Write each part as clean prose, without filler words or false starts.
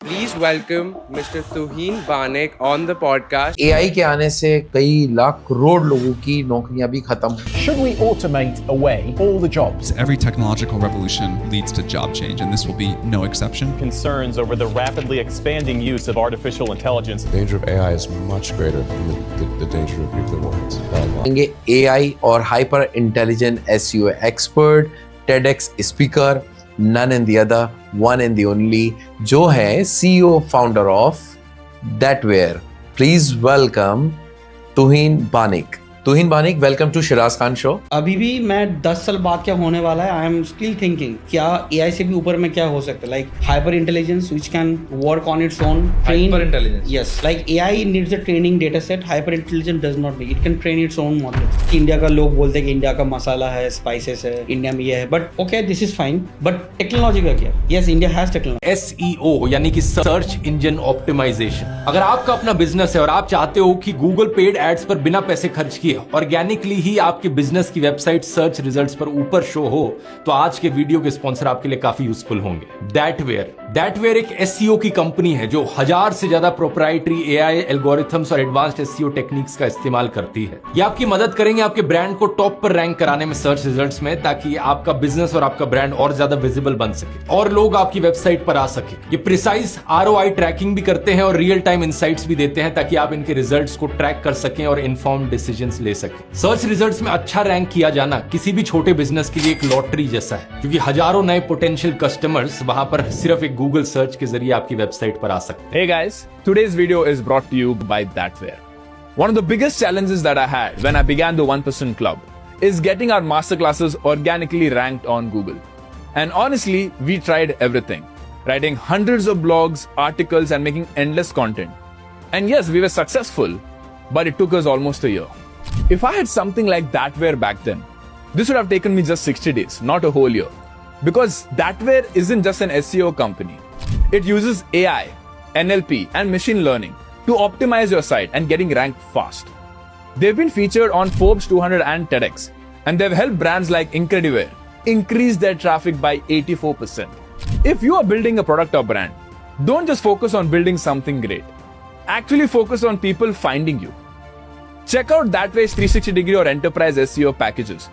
Please welcome Mr. Tuhin Banik on the podcast. AI के आने से कई लाख करोड़ लोगों की नौकरियां भी खत्म हुई। Should we automate away all the jobs? Every technological revolution leads to job change, and this will be no exception. Concerns over the rapidly expanding use of artificial intelligence. The danger of AI is much greater than the danger of nuclear weapons. AI और hyper intelligent SEO expert, TEDx speaker, none in the other, one and the only, जो है CEO founder of Thatware. Please welcome Tuhin Banik. Tuhin Banik, welcome to Shiraz Khan show. अभी भी मैं 10 साल बाद क्या होने वाला है, आई एम स्टिल थिंकिंग क्या एआई से भी ऊपर में क्या हो सकता है, like hyper intelligence which can work on its own. Hyper intelligence. Yes, like AI needs a training data set, hyper intelligence does not need. It can train its own model. India का लोग बोलते हैं कि India का मसाला है, spices है, India में ये है, but okay this is fine, but technology का क्या? Yes, India has technology. SEO यानी कि सर्च इंजन ऑप्टिमाइजेशन. अगर आपका अपना बिजनेस है और आप चाहते हो कि गूगल पेड एड्स पर बिना पैसे खर्च किए ऑर्गेनिकली ही आपके बिजनेस की वेबसाइट सर्च रिजल्ट्स पर ऊपर शो हो, तो आज के वीडियो के स्पॉन्सर आपके लिए काफी यूजफुल होंगे. Thatware एक SEO की कंपनी है जो 1000 से ज्यादा प्रोप्राइटरी AI एल्गोरिथम्स और एडवांस्ड SEO टेक्निक्स का इस्तेमाल करती है. ये आपकी मदद करेंगे आपके ब्रांड को टॉप पर रैंक कराने में सर्च रिजल्ट्स में, ताकि आपका बिजनेस और आपका ब्रांड और ज्यादा विजिबल बन सके और लोग आपकी वेबसाइट पर आ सके. ये प्रिसाइज ROI ट्रैकिंग भी करते हैं और रियल टाइम इंसाइट्स भी देते हैं, ताकि आप इनके रिजल्ट्स को ट्रैक कर सकें और इन्फॉर्म्ड डिसीजंस ले सकें. सर्च रिजल्ट्स में अच्छा रैंक किया जाना किसी भी छोटे बिजनेस के लिए एक लॉटरी जैसा है, क्योंकि हजारों नए पोटेंशियल कस्टमर्स वहां पर सिर्फ एक गूगल सर्च के जरिए आपकी वेबसाइट पर आ सकते हैं. Hey guys, today's video is brought to you by Thatware. One of the biggest challenges that I had when I began the 1% Club is getting our masterclasses organically ranked on Google. And honestly, we tried everything. Writing hundreds of blogs, articles, and making endless content. And yes, we were successful, but it took us almost a year. If I had something like Thatware back then, this would have taken me just 60 days, not a whole year. Because Thatware isn't just an SEO company. It uses AI, NLP, and machine learning to optimize your site and getting ranked fast. They've been featured on Forbes 200 and TEDx, and they've helped brands like Incrediware increase their traffic by 84%. If you are building a product or brand, don't just focus on building something great. Actually focus on people finding you. Check out Thatware's 360-degree or enterprise SEO packages.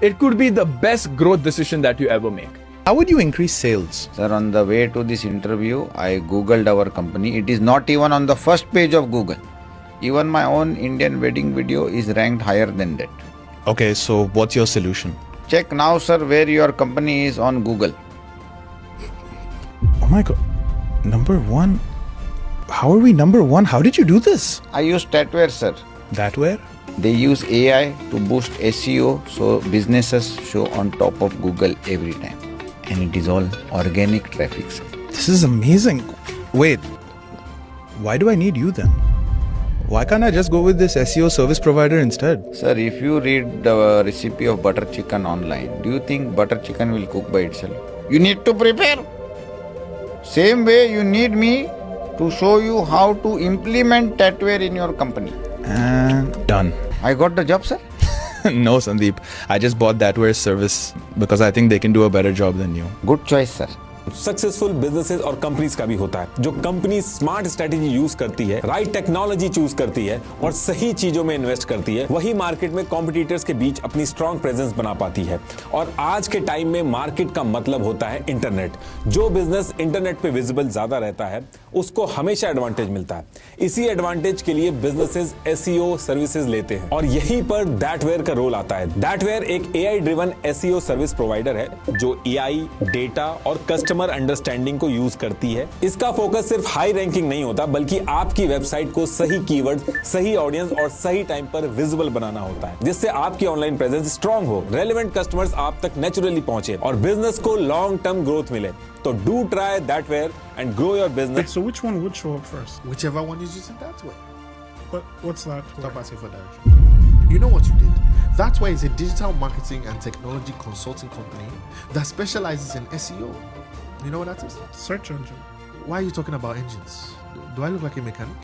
It could be the best growth decision that you ever make. How would you increase sales? Sir, on the way to this interview, I googled our company. It is not even on the first page of Google. Even my own Indian wedding video is ranked higher than that. Okay, so what's your solution? Check now, sir, where your company is on Google. Oh my god. Number one? How are we number one? How did you do this? I use Thatware, sir. Thatware? They use AI to boost SEO so businesses show on top of Google every time. And it is all organic traffic, sir. This is amazing. Wait. Why do I need you then? Why can't I just go with this SEO service provider instead? Sir, if you read the recipe of butter chicken online, do you think butter chicken will cook by itself? You need to prepare. Same way you need me to show you how to implement Thatware in your company. And done. I got the job, sir. No, Sandeep. I just bought Thatware's service because I think they can do a better job than you. Good choice, sir. Successful businesses और companies का भी होता है. जो company smart strategy use करती है, right technology choose करती है और सही चीजों में इन्वेस्ट करती है, वही मार्केट में कॉम्पिटिटर्स के बीच अपनी स्ट्रॉन्ग प्रेजेंस बना पाती है. और आज के टाइम में मार्केट का मतलब होता है इंटरनेट. जो बिजनेस इंटरनेट पे विजिबल ज्यादा रहता है उसको हमेशा एडवांटेज मिलता है. इसी एडवांटेज के लिए बिजनेसेस SEO सर्विसेज लेते हैं और यहीं पर Thatware का रोल आता है. Thatware एक AI driven SEO service provider है जो AI, डेटा और कस्टमर अंडरस्टैंडिंग को यूज करती है. इसका फोकस सिर्फ हाई रैंकिंग नहीं होता, बल्कि आपकी वेबसाइट को सही कीवर्ड, सही ऑडियंस और सही टाइम पर विजिबल बनाना होता है, जिससे आपकी ऑनलाइन प्रेजेंस स्ट्रांग हो, रेलेवेंट कस्टमर्स आप तक नेचुरली पहुंचे और बिजनेस को लॉन्ग टर्म ग्रोथ मिले. तो do try Thatware and grow your business. So which one would show up first? Whichever one is using Thatware. But what's that? Stop asking for direction. You know what you did? Thatware is a digital marketing and technology consulting company that specializes in SEO. You know what that is? Search engine. Why are you talking about engines? Do I look like a mechanic?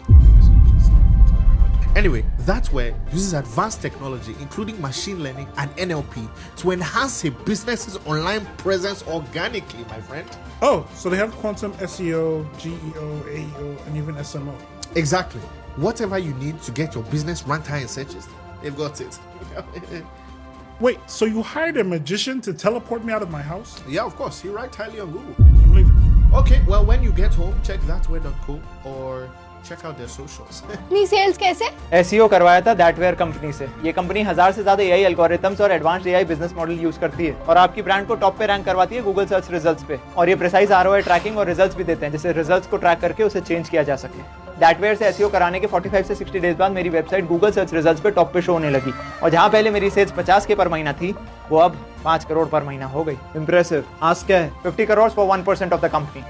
Anyway, Thatware uses advanced technology, including machine learning and NLP, to enhance a business's online presence organically, my friend. Oh, so they have quantum SEO, GEO, AEO, and even SMO. Exactly. Whatever you need to get your business ranked high in searches, they've got it. Wait, so you hired a magician to teleport me out of my house? Yeah, of course. He ranked highly on Google. I'm leaving. Okay, well, when you get home, check thatware.co or check out their socials. अपनी sales कैसे? SEO करवाया था Thatware company से। ये company 1000 से ज्यादा AI algorithms और advanced AI business model use करती है और आपकी ब्रांड को टॉप पे रैंक करवाती है गूगल सर्च रिजल्ट्स पे। और ये प्रिसाइज ROI ट्रैकिंग और रिजल्ट्स भी देते हैं, जिससे रिजल्ट्स को ट्रैक करके उसे चेंज किया जा सके। Thatware से SEO कराने के 45 से 60 डेज बाद मेरी वेबसाइट गूगल सर्च रिजल्ट्स पे टॉप पे शो होने लगी और जहां पहले मेरी सेल्स 50 के पर महीना थी, वो अब 5 करोड़ पर महीना हो गई। इंप्रेसिव। आस्क क्या है? 50 crore for 1% of the company.